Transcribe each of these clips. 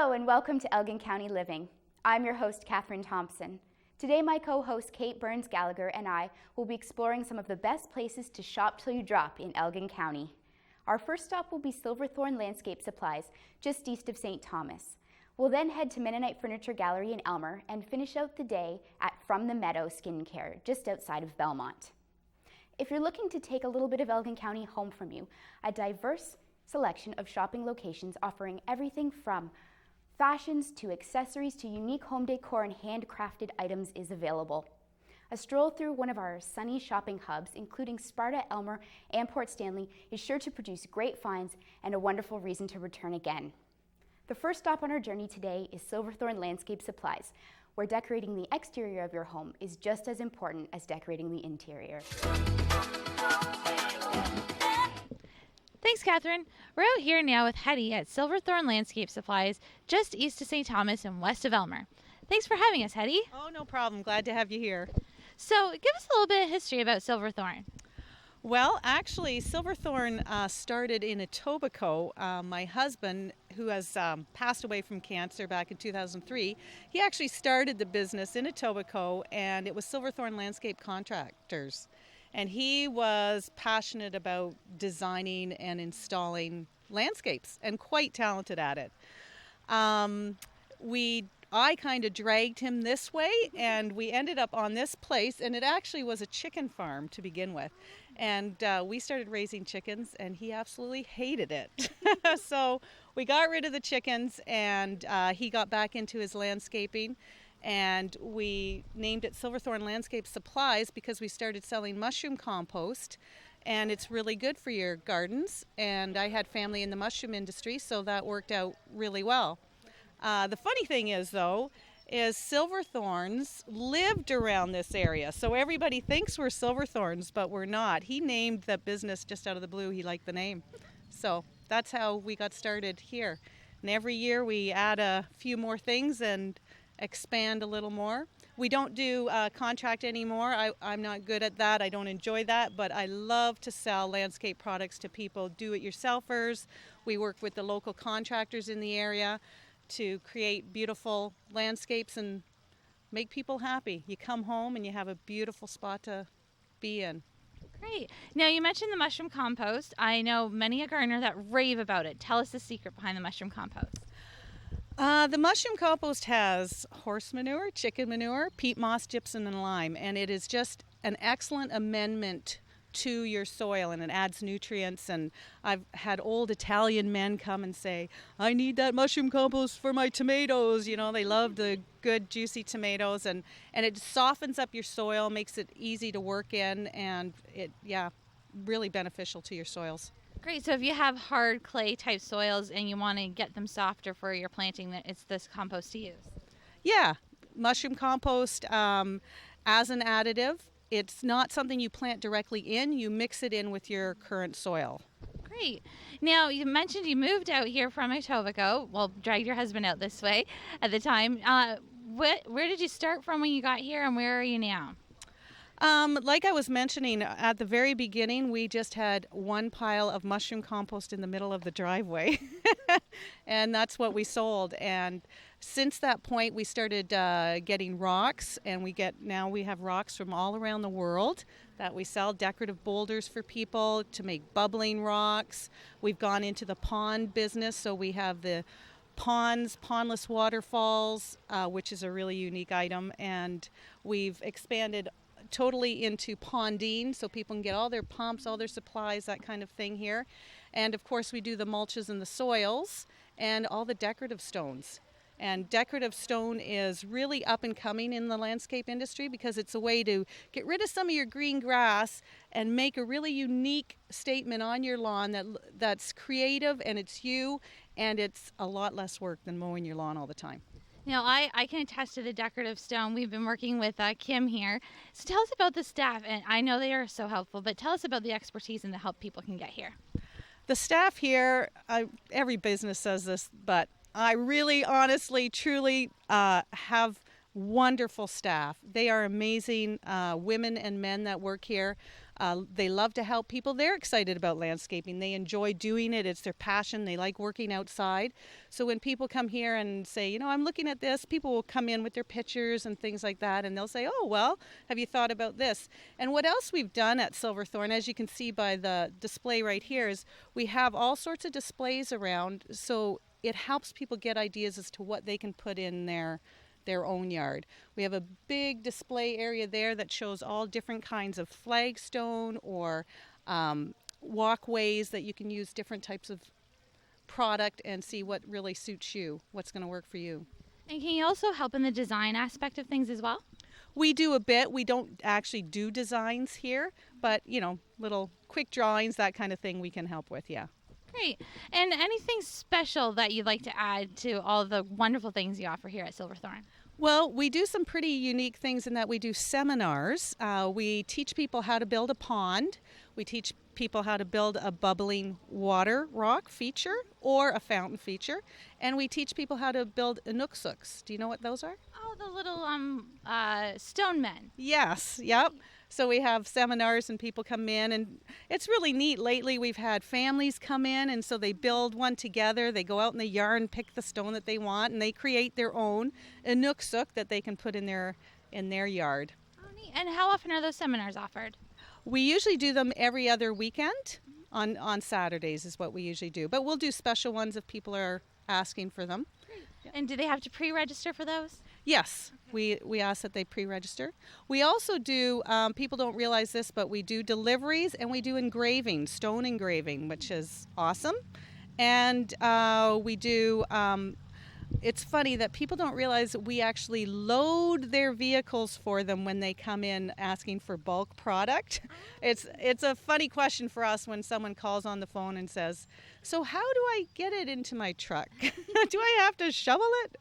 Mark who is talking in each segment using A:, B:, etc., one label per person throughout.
A: Hello and welcome to Elgin County Living. I'm your host, Catherine Thompson. Today my co-host Kate Burns-Gallagher and I will be exploring some of the best places to shop till you drop in Elgin County. Our first stop will be Silverthorn Landscape Supplies, just east of St. Thomas. We'll then head to Mennonite Furniture Gallery in Elmer and finish out the day at From the Meadow Skincare, just outside of Belmont. If you're looking to take a little bit of Elgin County home from you, a diverse selection of shopping locations offering everything from fashions to accessories to unique home decor and handcrafted items is available. A stroll through one of our sunny shopping hubs, including Sparta, Elmer, and Port Stanley, is sure to produce great finds and a wonderful reason to return again. The first stop on our journey today is Silverthorn Landscape Supplies, where decorating the exterior of your home is just as important as decorating the interior.
B: Thanks, Catherine. We're out here now with Hetty at Silverthorn Landscape Supplies, just east of St. Thomas and west of Elmer. Thanks for having us, Hetty.
C: Oh, no problem. Glad to have you here.
B: So, give us a little bit of history about Silverthorn.
C: Well, actually, Silverthorn started in Etobicoke. My husband, who has passed away from cancer back in 2003, he actually started the business in Etobicoke, and it was Silverthorn Landscape Contractors. And he was passionate about designing and installing landscapes and quite talented at it. I kind of dragged him this way, and we ended up on this place, and it actually was a chicken farm to begin with. And we started raising chickens, and he absolutely hated it. So we got rid of the chickens, and he got back into his landscaping. And we named it Silverthorn Landscape Supplies because we started selling mushroom compost, and it's really good for your gardens. And I had family in the mushroom industry, so that worked out really well. The funny thing is, though, is Silverthorns lived around this area. So everybody thinks we're Silverthorns, but we're not. He named the business just out of the blue. He liked the name. So that's how we got started here. And every year we add a few more things and expand a little more. We don't do contract anymore. I'm not good at that. I don't enjoy that, but I love to sell landscape products to people, do-it-yourselfers. We work with the local contractors in the area to create beautiful landscapes and make people happy. You come home and you have a beautiful spot to be in.
B: Great. Now, you mentioned the mushroom compost. I know many a gardener that rave about it. Tell us the secret behind the mushroom compost.
C: The mushroom compost has horse manure, chicken manure, peat moss, gypsum, and lime, and it is just an excellent amendment to your soil, and it adds nutrients. And I've had old Italian men come and say, I need that mushroom compost for my tomatoes. You know, they love the good juicy tomatoes, and it softens up your soil, makes it easy to work in, and really beneficial to your soils.
B: Great. So if you have hard clay type soils and you want to get them softer for your planting, then it's this compost to use.
C: Yeah, mushroom compost as an additive. It's not something you plant directly in. You mix it in with your current soil.
B: Great. Now, you mentioned you moved out here from Etobicoke. Well, dragged your husband out this way at the time. Where did you start from when you got here, and where are you now?
C: Like I was mentioning, at the very beginning, we just had one pile of mushroom compost in the middle of the driveway, and that's what we sold. And since that point, we started getting rocks, and now we have rocks from all around the world that we sell, decorative boulders for people to make bubbling rocks. We've gone into the pond business, so we have the ponds, pondless waterfalls, which is a really unique item, and we've expanded totally into pondine, so people can get all their pumps, all their supplies, that kind of thing here. And of course we do the mulches and the soils and all the decorative stones. And decorative stone is really up and coming in the landscape industry because it's a way to get rid of some of your green grass and make a really unique statement on your lawn that's creative, and it's you, and it's a lot less work than mowing your lawn all the time.
B: Now, I can attest to the decorative stone. We've been working with Kim here. So tell us about the staff, and I know they are so helpful, but tell us about the expertise and the help people can get here.
C: The staff here, every business says this, but I really, honestly, truly have wonderful staff. They are amazing women and men that work here. They love to help people. They're excited about landscaping. They enjoy doing it. It's their passion. They like working outside. So when people come here and say, I'm looking at this, people will come in with their pictures and things like that, and they'll say, oh, well, have you thought about this? And what else we've done at Silverthorn, as you can see by the display right here, is we have all sorts of displays around, so it helps people get ideas as to what they can put in their own yard. We have a big display area there that shows all different kinds of flagstone or walkways that you can use different types of product and see what really suits you, what's going to work for you.
B: And can you also help in the design aspect of things as well?
C: We do a bit. We don't actually do designs here, but little quick drawings, that kind of thing we can help with, yeah.
B: Great. And anything special that you'd like to add to all the wonderful things you offer here at Silverthorn?
C: Well, we do some pretty unique things in that we do seminars. We teach people how to build a pond. We teach people how to build a bubbling water rock feature or a fountain feature. And we teach people how to build inuksuks. Do you know what those are?
B: Oh, the little stone men.
C: Yes, yep. So we have seminars and people come in, and it's really neat. Lately we've had families come in, and so they build one together. They go out in the yard and pick the stone that they want, and they create their own inuksuk that they can put in their yard.
B: Oh, neat. And how often are those seminars offered?
C: We usually do them every other weekend. On Saturdays is what we usually do. But we'll do special ones if people are asking for them.
B: Yeah. And do they have to pre-register for those?
C: Yes, we ask that they pre-register. We also do, people don't realize this, but we do deliveries and we do engraving, stone engraving, which is awesome. And we do, it's funny that people don't realize that we actually load their vehicles for them when they come in asking for bulk product. It's a funny question for us when someone calls on the phone and says, so how do I get it into my truck? Do I have to shovel it?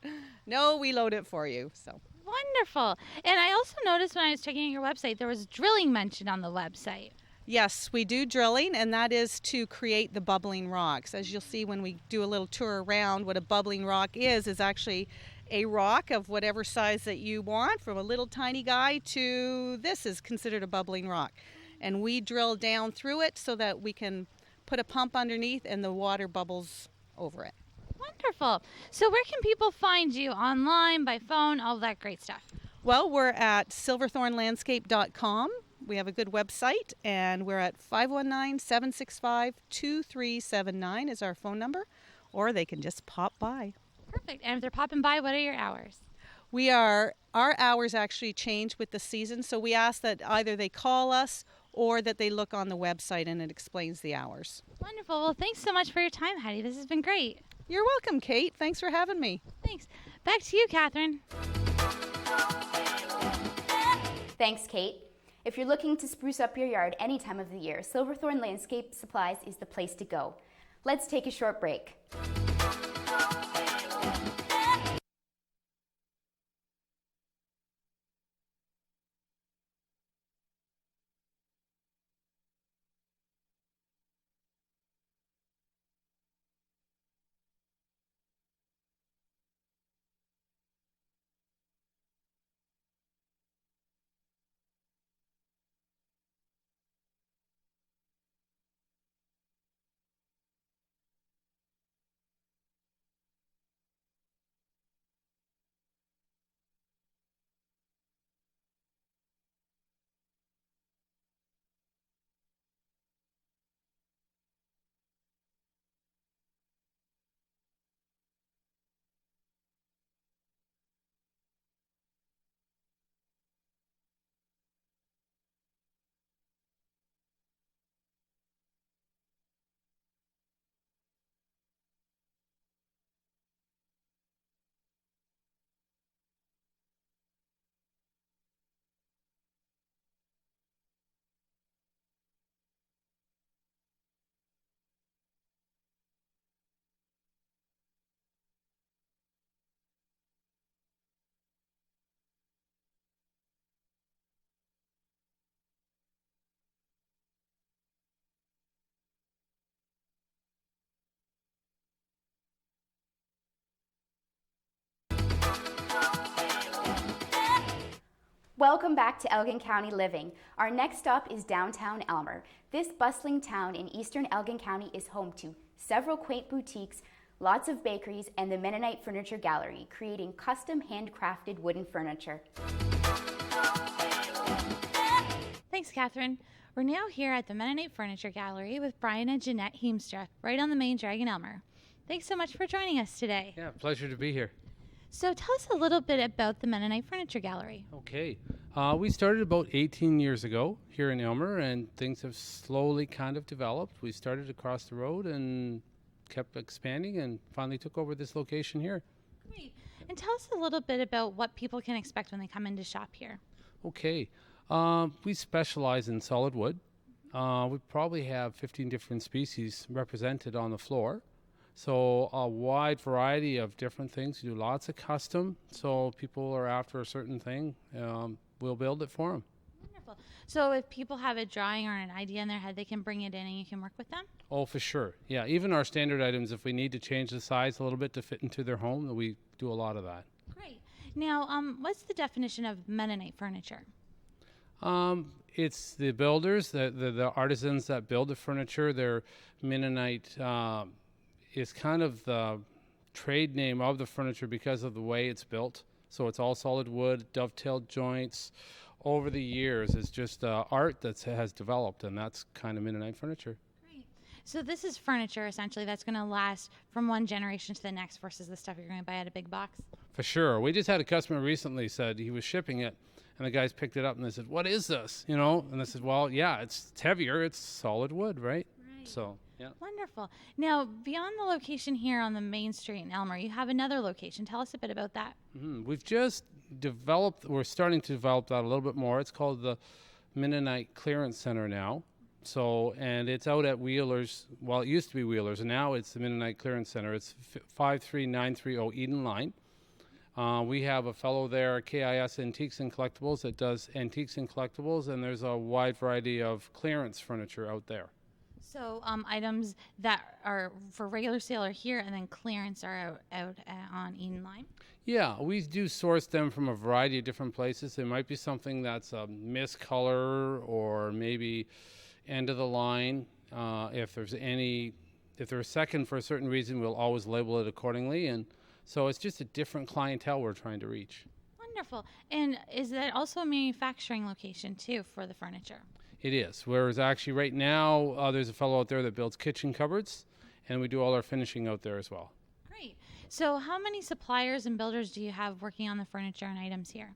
C: No, we load it for you. So
B: wonderful. And I also noticed when I was checking out your website, there was drilling mentioned on the website.
C: Yes, we do drilling, and that is to create the bubbling rocks. As you'll see when we do a little tour around, what a bubbling rock is actually a rock of whatever size that you want, from a little tiny guy to this is considered a bubbling rock. And we drill down through it so that we can put a pump underneath and the water bubbles over it.
B: Wonderful. So where can people find you? Online, by phone, all that great stuff?
C: Well, we're at silverthornlandscape.com. We have a good website, and we're at 519-765-2379 is our phone number, or they can just pop by.
B: Perfect. And if they're popping by, what are your hours?
C: Our hours actually change with the season, so we ask that either they call us or that they look on the website and it explains the hours.
B: Wonderful. Well, thanks so much for your time, Heidi. This has been great.
C: You're welcome, Kate. Thanks for having me.
B: Thanks. Back to you, Catherine.
A: Thanks, Kate. If you're looking to spruce up your yard any time of the year, Silverthorn Landscape Supplies is the place to go. Let's take a short break. Welcome back to Elgin County Living. Our next stop is downtown Elmer. This bustling town in eastern Elgin County is home to several quaint boutiques, lots of bakeries, and the Mennonite Furniture Gallery, creating custom handcrafted wooden furniture.
B: Thanks, Catherine. We're now here at the Mennonite Furniture Gallery with Brian and Jeanette Heemstra, right on the main drag in Elmer. Thanks so much for joining us today.
D: Yeah, pleasure to be here.
B: So tell us a little bit about the Mennonite Furniture Gallery.
D: Okay. We started about 18 years ago here in Elmer, and things have slowly kind of developed. We started across the road and kept expanding and finally took over this location here.
B: Great. And tell us a little bit about what people can expect when they come in to shop here.
D: Okay. We specialize in solid wood. We probably have 15 different species represented on the floor. So a wide variety of different things. We do lots of custom. So people are after a certain thing, we'll build it for them.
B: Wonderful. So if people have a drawing or an idea in their head, they can bring it in and you can work with them?
D: Oh, for sure. Yeah, even our standard items, if we need to change the size a little bit to fit into their home, we do a lot of that.
B: Great. Now, what's the definition of Mennonite furniture?
D: It's the builders, the artisans that build the furniture. They're Mennonite. Is kind of the trade name of the furniture because of the way it's built. So it's all solid wood, dovetailed joints. Over the years, it's just art that has developed, and that's kind of Mennonite furniture.
B: Great. So this is furniture, essentially, that's going to last from one generation to the next versus the stuff you're going to buy at a big box?
D: For sure. We just had a customer recently said he was shipping it, and the guys picked it up, and they said, "What is this?" You know, and I said, "Well, yeah, it's heavier. It's solid wood, right?" So, yeah.
B: Wonderful. Now, beyond the location here on the main street in Elmer, you have another location. Tell us a bit about that.
D: We've just we're starting to develop that a little bit more. It's called the Mennonite Clearance Center now. So, and it's out at Wheeler's. Well, it used to be Wheeler's, and now it's the Mennonite Clearance Center. It's 53930 Eden Line. We have a fellow there, KIS Antiques and Collectibles, that does antiques and collectibles, and there's a wide variety of clearance furniture out there.
B: So items that are for regular sale are here, and then clearance are out on Eden Line?
D: Yeah, we do source them from a variety of different places. There might be something that's a miscolor or maybe end of the line. If they're second for a certain reason, we'll always label it accordingly. And so it's just a different clientele we're trying to reach.
B: Wonderful. And is that also a manufacturing location, too, for the furniture?
D: It is. Whereas actually right now, there's a fellow out there that builds kitchen cupboards, and we do all our finishing out there as well.
B: Great. So how many suppliers and builders do you have working on the furniture and items here?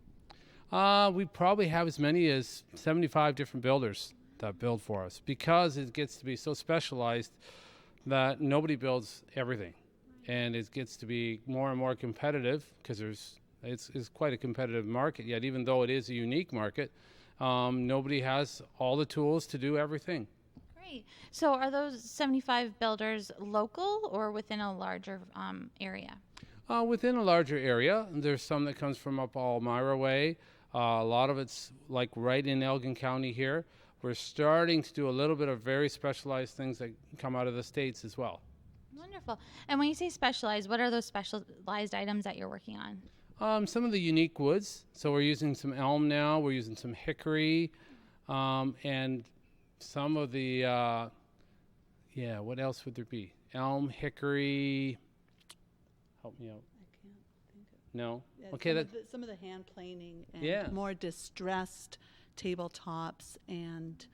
D: We probably have as many as 75 different builders that build for us because it gets to be so specialized that nobody builds everything. And it gets to be more and more competitive because it's quite a competitive market yet, even though it is a unique market. Nobody has all the tools to do everything.
B: Great. So are those 75 builders local or within a larger area?
D: Within a larger area. There's some that comes from up Elmira way. A lot of it's like right in Elgin County here. We're starting to do a little bit of very specialized things that come out of the States as well.
B: Wonderful. And when you say specialized, what are those specialized items that you're working on?
D: Some of the unique woods. So we're using some elm now. We're using some hickory, and some of the what else would there be? Elm, hickory. Help me out.
E: I can't think of.
D: No.
E: Yeah,
D: Okay.
E: some of the hand planing and more distressed tabletops and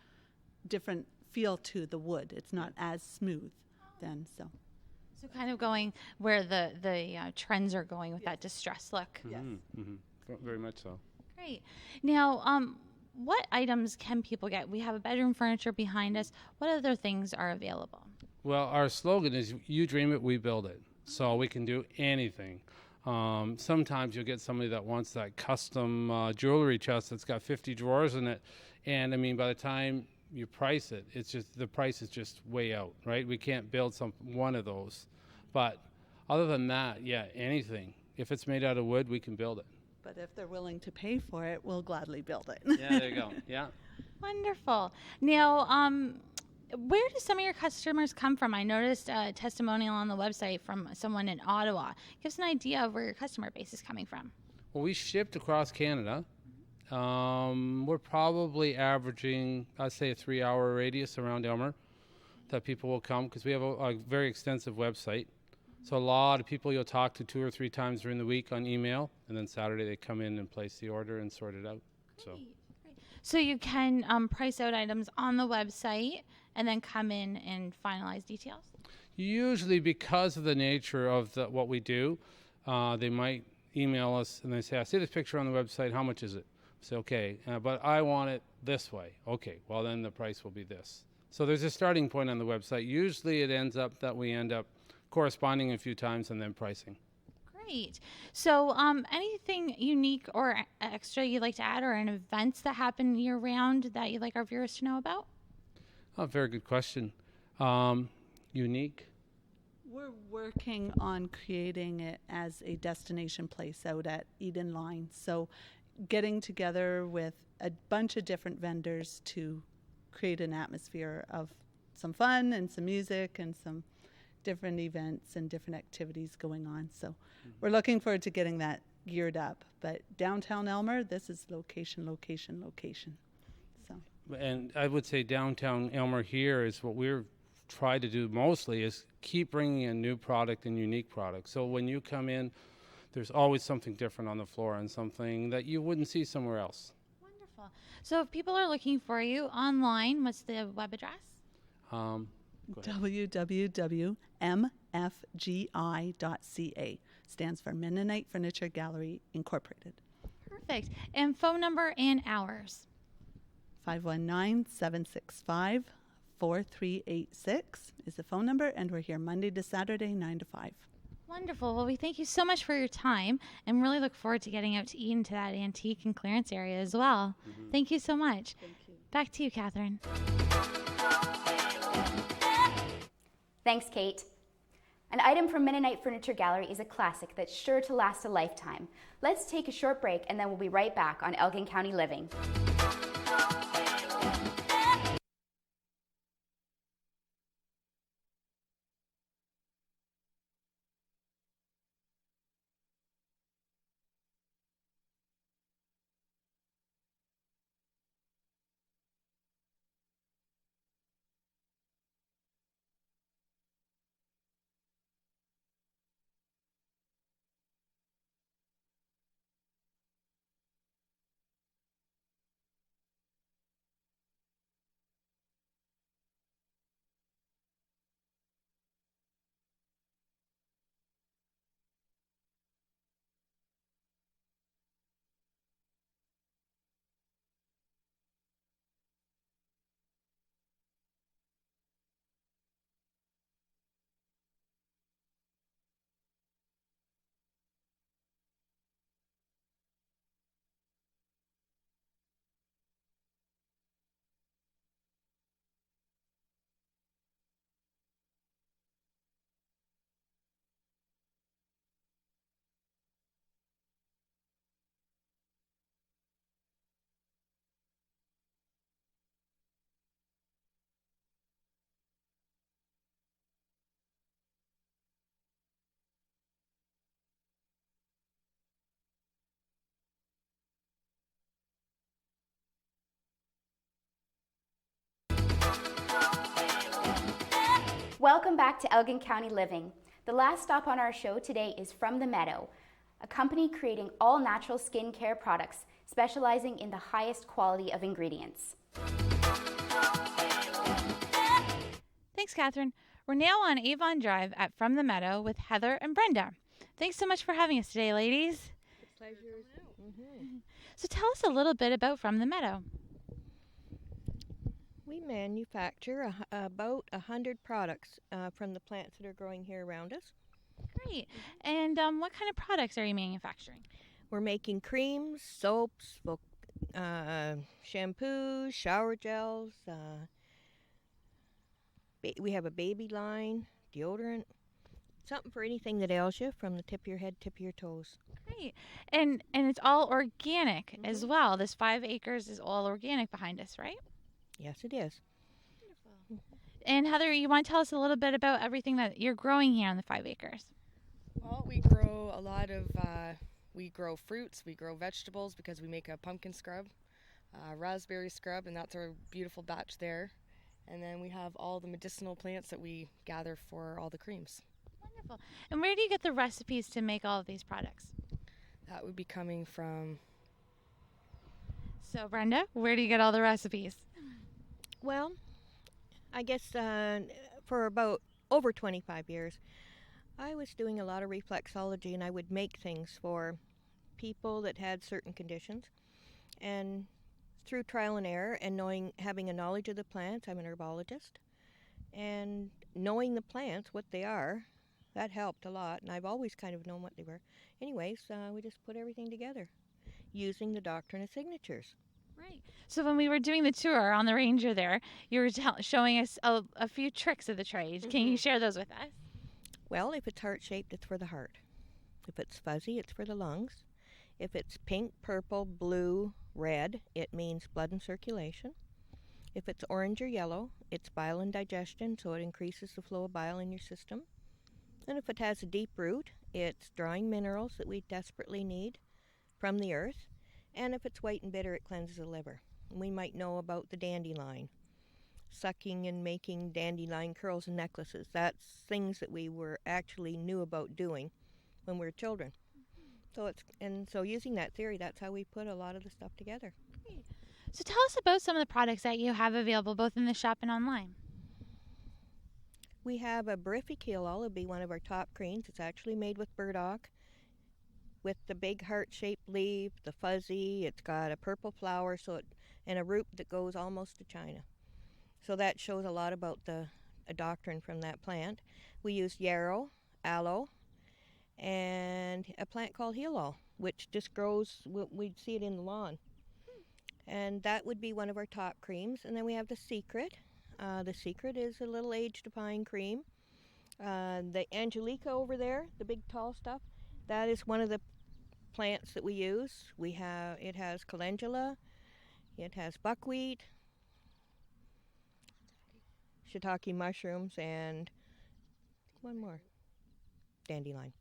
E: different feel to the wood. It's not as smooth then. So
B: kind of going where the trends are going with that distressed look.
E: yes.
D: Very much so.
B: Great. Now, what items can people get? We have a bedroom furniture behind us. What other things are available?
D: Well, our slogan is "You dream it, we build it." So we can do anything. Sometimes you'll get somebody that wants that custom jewelry chest that's got 50 drawers in it, and I mean, by the time you price it, it's just the price is just way out, right? We can't build one of those, but other than that, yeah, anything. If it's made out of wood, we can build it.
E: But if they're willing to pay for it, we'll gladly build it.
D: Yeah, there you go. Yeah.
B: Wonderful. Now, where do some of your customers come from? I noticed a testimonial on the website from someone in Ottawa. Give us an idea of where your customer base is coming from.
D: Well, we shipped across Canada, We're probably averaging, I'd say, a 3-hour radius around Elmer that people will come, because we have a very extensive website. So a lot of people you'll talk to 2 or 3 times during the week on email, and then Saturday they come in and place the order and sort it out.
B: So you can price out items on the website and then come in and finalize details?
D: Usually, because of the nature of what we do, they might email us and they say, I see this picture on the website, how much is it? Say, okay, but I want it this way. Okay, well then the price will be this. So there's a starting point on the website. Usually it ends up that we end up corresponding a few times and then pricing.
B: Great. So anything unique or extra you'd like to add, or an events that happen year-round that you'd like our viewers to know about?
D: Oh, very good question. Unique?
E: We're working on creating it as a destination place out at Eden Line. So getting together with a bunch of different vendors to create an atmosphere of some fun and some music and some different events and different activities going on. So we're looking forward to getting that geared up. But downtown Elmer, this is location, location, location. So.
D: And I would say downtown Elmer here is what we're trying to do mostly is keep bringing in new product and unique products. So when you come in, there's always something different on the floor and something that you wouldn't see somewhere else.
B: Wonderful. So if people are looking for you online, what's the web address?
E: www.mfgi.ca stands for Mennonite Furniture Gallery Incorporated.
B: Perfect. And phone number and hours?
E: 519-765-4386 is the phone number, and we're here Monday to Saturday, 9 to 5.
B: Wonderful. Well, we thank you so much for your time and really look forward to getting out to Eden to that antique and clearance area as well. Mm-hmm. Thank you so much.
E: Thank you.
B: Back to you, Catherine.
A: Thanks, Kate. An item from Mennonite Furniture Gallery is a classic that's sure to last a lifetime. Let's take a short break and then we'll be right back on Elgin County Living. Welcome back to Elgin County Living. The last stop on our show today is From the Meadow, a company creating all-natural skincare products, specializing in the highest quality of ingredients.
B: Thanks, Catherine. We're now on Avon Drive at From the Meadow with Heather and Brenda. Thanks so much for having us today, ladies.
F: Pleasure. Mm-hmm.
B: So tell us a little bit about From the Meadow.
F: We manufacture about 100 products from the plants that are growing here around us.
B: Great. And what kind of products are you manufacturing?
F: We're making creams, soaps, shampoos, shower gels. We have a baby line, deodorant, something for anything that ails you, from the tip of your head, tip of your toes.
B: Great. And it's all organic as well. This 5 acres is all organic behind us, right?
F: Yes, it is.
B: Wonderful. And Heather, you want to tell us a little bit about everything that you're growing here on the 5 acres?
G: Well, we grow a lot of We grow fruits, we grow vegetables because we make a pumpkin scrub, raspberry scrub, and that's our beautiful batch there. And then we have all the medicinal plants that we gather for all the creams.
B: Wonderful. And where do you get the recipes to make all of these products?
G: That would be coming from...
B: So, Brenda, where do you get all the recipes?
F: Well, I guess for about over 25 years, I was doing a lot of reflexology, and I would make things for people that had certain conditions. And through trial and error and having a knowledge of the plants, I'm an herbologist, and knowing the plants, what they are, that helped a lot, and I've always kind of known what they were. Anyways, we just put everything together using the doctrine of signatures.
B: Right. So when we were doing the tour on the Ranger there, you were showing us a few tricks of the trade.
F: Mm-hmm.
B: Can you share those with us?
F: Well, if it's heart-shaped, it's for the heart. If it's fuzzy, it's for the lungs. If it's pink, purple, blue, red, it means blood and circulation. If it's orange or yellow, it's bile and digestion, so it increases the flow of bile in your system. And if it has a deep root, it's drawing minerals that we desperately need from the earth. And if it's white and bitter, it cleanses the liver. We might know about the dandelion, sucking and making dandelion curls and necklaces. That's things that we actually knew about doing when we were children. So using that theory, that's how we put a lot of the stuff together.
B: Great. So tell us about some of the products that you have available both in the shop and online.
F: We have a Berific Heal-All. It'll be one of our top creams. It's actually made with burdock, with the big heart-shaped leaf, the fuzzy. It's got a purple flower, and a root that goes almost to China. So that shows a lot about a doctrine from that plant. We use yarrow, aloe, and a plant called Heal-All, which just grows. We'd see it in the lawn. And that would be one of our top creams. And then we have the Secret. The Secret is a little age-defying cream. The Angelica over there, the big tall stuff, that is one of the plants that we use. It has calendula, it has buckwheat, shiitake mushrooms, and one more, dandelion.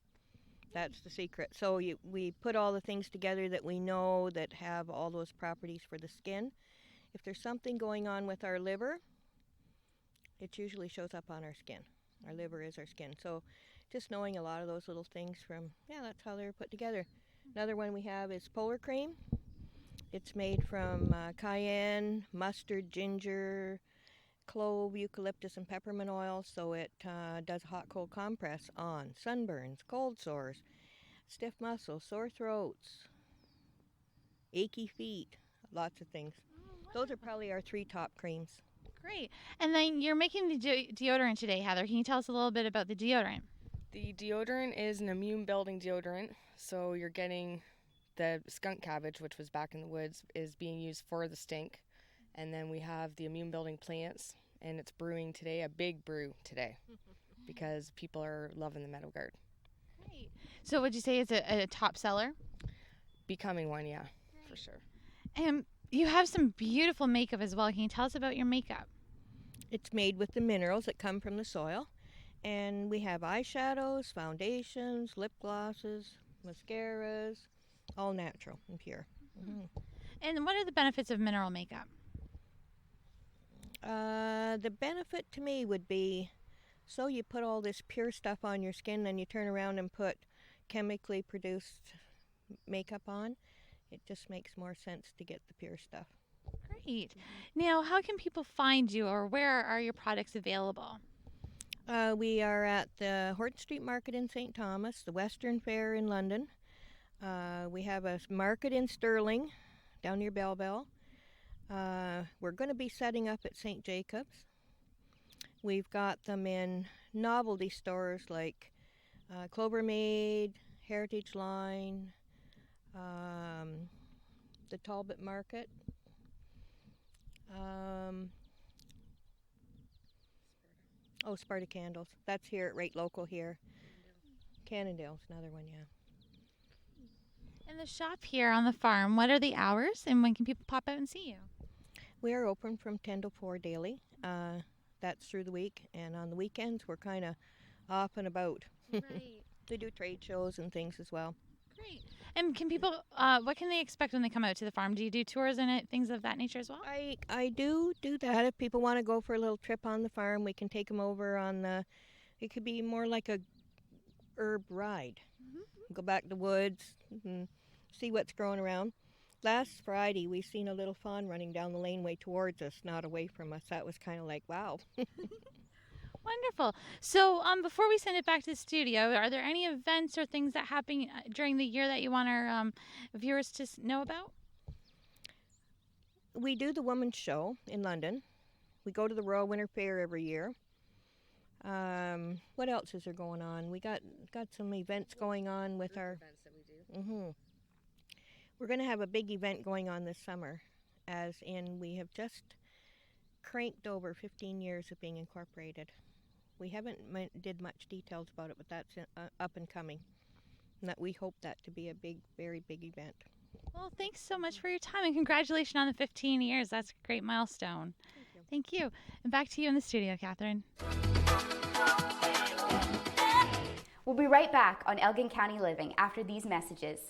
F: That's the Secret. So we put all the things together that we know that have all those properties for the skin. If there's something going on with our liver, it usually shows up on our skin. Our liver is our skin. So just knowing a lot of those little things that's how they're put together. Another one we have is Polar Cream. It's made from cayenne, mustard, ginger, clove, eucalyptus, and peppermint oil. So it does a hot-cold compress on sunburns, cold sores, stiff muscles, sore throats, achy feet, lots of things. Those are probably our 3 top creams.
B: Great. And then you're making the deodorant today, Heather. Can you tell us a little bit about the deodorant?
G: The deodorant is an immune-building deodorant, so you're getting the skunk cabbage, which was back in the woods, is being used for the stink. And then we have the immune-building plants, and it's brewing today, a big brew today, because people are loving the Meadow Guard.
B: Great. So would you say it's a top seller?
G: Becoming one, yeah, for sure.
B: And you have some beautiful makeup as well. Can you tell us about your makeup?
F: It's made with the minerals that come from the soil. And we have eyeshadows, foundations, lip glosses, mascaras, all natural and pure. Mm-hmm.
B: And what are the benefits of mineral makeup?
F: The benefit to me would be, so you put all this pure stuff on your skin, then you turn around and put chemically produced makeup on. It just makes more sense to get the pure stuff.
B: Great. Now, how can people find you, or where are your products available?
F: We are at the Horton Street Market in St. Thomas, the Western Fair in London. We have a market in Sterling, down near Belleville. We're going to be setting up at St. Jacobs. We've got them in novelty stores like Clover Maid, Heritage Line, the Talbot Market. Sparta Candles. That's here, right local here. Cannondale's another one, yeah.
B: And the shop here on the farm, what are the hours and when can people pop out and see you?
F: We are open from 10 to 4 daily. That's through the week. And on the weekends, we're kind of off and about.
B: Right.
F: We do trade shows and things as well.
B: Great. And can people, what can they expect when they come out to the farm? Do you do tours and things of that nature as well?
F: I do that. If people want to go for a little trip on the farm, we can take them over on it could be more like a herb ride. Go back to the woods and see what's growing around. Last Friday, we seen a little fawn running down the laneway towards us, not away from us. That was kind of like, wow.
B: Wonderful. So before we send it back to the studio, are there any events or things that happen during the year that you want our viewers to know about?
F: We do the Women's Show in London. We go to the Royal Winter Fair every year. What else is there going on? We got some events going on with our
G: events that we do.
F: We're going to have a big event going on this summer, as in we have just cranked over 15 years of being incorporated. We haven't did much details about it, but that's up and coming. And that we hope that to be a big, very big event.
B: Well, thanks so much for your time, and congratulations on the 15 years. That's a great milestone. Thank you. And back to you in the studio, Catherine.
A: We'll be right back on Elgin County Living after these messages.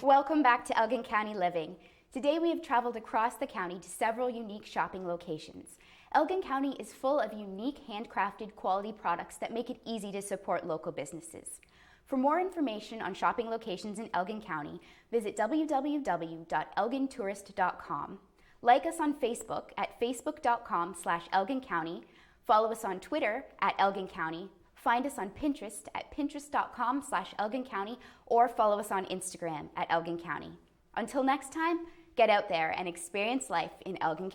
A: Welcome back to Elgin County Living. Today we have traveled across the county to several unique shopping locations. Elgin County is full of unique handcrafted quality products that make it easy to support local businesses. For more information on shopping locations in Elgin County, visit www.elgintourist.com. Like us on Facebook at facebook.com/Elgin County, follow us on Twitter at Elgin County, find us on Pinterest at pinterest.com/Elgin County, or follow us on Instagram at Elgin County. Until next time, get out there and experience life in Elgin County.